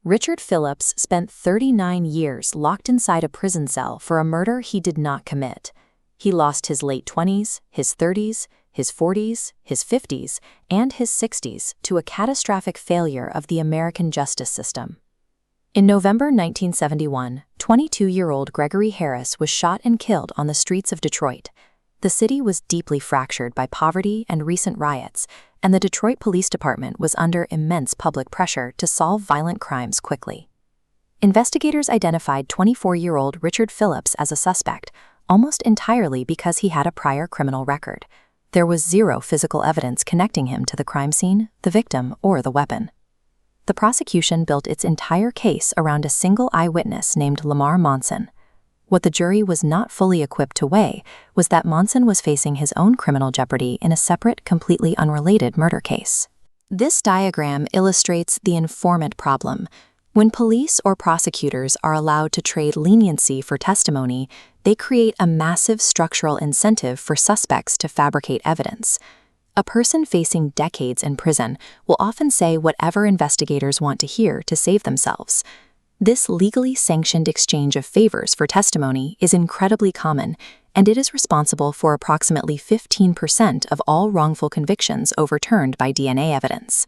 Richard Phillips spent 39 years locked inside a prison cell for a murder he did not commit. He lost his late 20s, his 30s, his 40s, his 50s, and his 60s to a catastrophic failure of the American justice system. In November 1971, 22-year-old Gregory Harris was shot and killed on the streets of Detroit. The city was deeply fractured by poverty and recent riots, and the Detroit Police Department was under immense public pressure to solve violent crimes quickly. Investigators identified 24-year-old Richard Phillips as a suspect, almost entirely because he had a prior criminal record. There was zero physical evidence connecting him to the crime scene, the victim, or the weapon. The prosecution built its entire case around a single eyewitness named Lamarr Monson. What the jury was not fully equipped to weigh was that Monson was facing his own criminal jeopardy in a separate, completely unrelated murder case. This diagram illustrates the informant problem. When police or prosecutors are allowed to trade leniency for testimony, they create a massive structural incentive for suspects to fabricate evidence. A person facing decades in prison will often say whatever investigators want to hear to save themselves. This legally sanctioned exchange of favors for testimony is incredibly common, and it is responsible for approximately 15% of all wrongful convictions overturned by DNA evidence.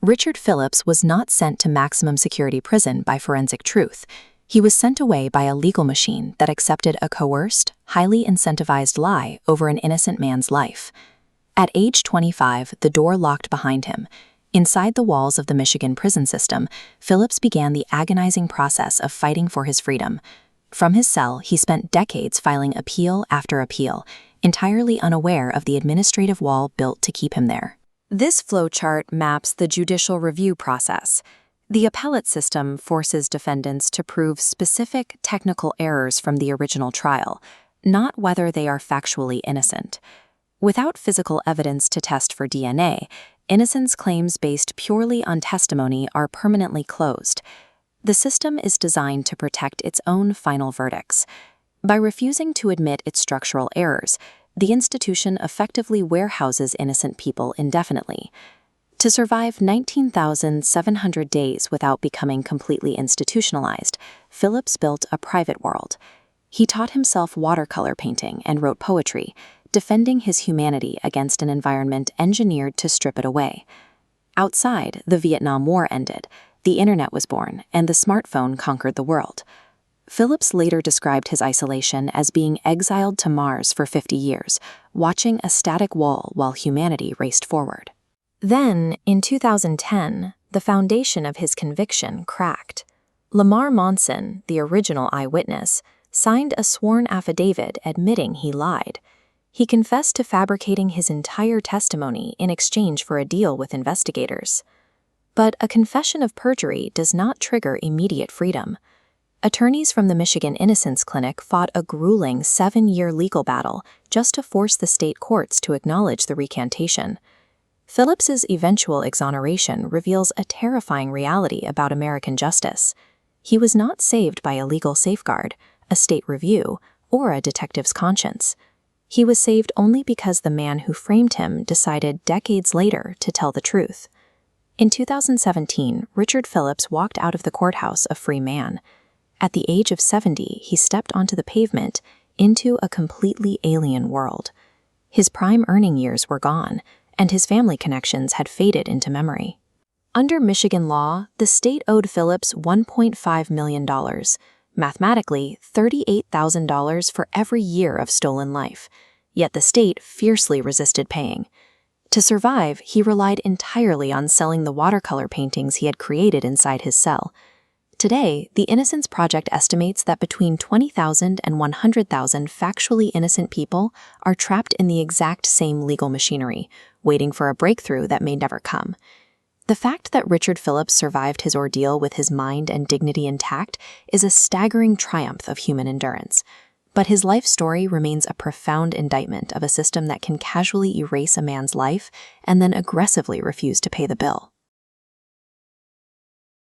Richard Phillips was not sent to maximum security prison by forensic truth. He was sent away by a legal machine that accepted a coerced, highly incentivized lie over an innocent man's life. At age 25, the door locked behind him. Inside the walls of the Michigan prison system, Phillips began the agonizing process of fighting for his freedom. From his cell, he spent decades filing appeal after appeal, entirely unaware of the administrative wall built to keep him there. This flowchart maps the judicial review process. The appellate system forces defendants to prove specific technical errors from the original trial, not whether they are factually innocent. Without physical evidence to test for DNA, innocence claims based purely on testimony are permanently closed. The system is designed to protect its own final verdicts. By refusing to admit its structural errors, the institution effectively warehouses innocent people indefinitely. To survive 19,700 days without becoming completely institutionalized, Phillips built a private world. He taught himself watercolor painting and wrote poetry, defending his humanity against an environment engineered to strip it away. Outside, the Vietnam War ended, the internet was born, and the smartphone conquered the world. Phillips later described his isolation as being exiled to Mars for 50 years, watching a static wall while humanity raced forward. Then, in 2010, the foundation of his conviction cracked. Lamarr Monson, the original eyewitness, signed a sworn affidavit admitting he lied. He confessed to fabricating his entire testimony in exchange for a deal with investigators. But a confession of perjury does not trigger immediate freedom. Attorneys from the Michigan Innocence Clinic fought a grueling 7-year legal battle just to force the state courts to acknowledge the recantation. Phillips's eventual exoneration reveals a terrifying reality about American justice. He was not saved by a legal safeguard, a state review, or a detective's conscience. He was saved only because the man who framed him decided decades later to tell the truth. In 2017, Richard Phillips walked out of the courthouse a free man. At the age of 70, he stepped onto the pavement into a completely alien world. His prime earning years were gone, and his family connections had faded into memory. Under Michigan law, the state owed Phillips $1.5 million, mathematically $38,000 for every year of stolen life, yet the state fiercely resisted paying. To survive, he relied entirely on selling the watercolor paintings he had created inside his cell. Today, the Innocence Project estimates that between 20,000 and 100,000 factually innocent people are trapped in the exact same legal machinery, waiting for a breakthrough that may never come. The fact that Richard Phillips survived his ordeal with his mind and dignity intact is a staggering triumph of human endurance. But his life story remains a profound indictment of a system that can casually erase a man's life and then aggressively refuse to pay the bill.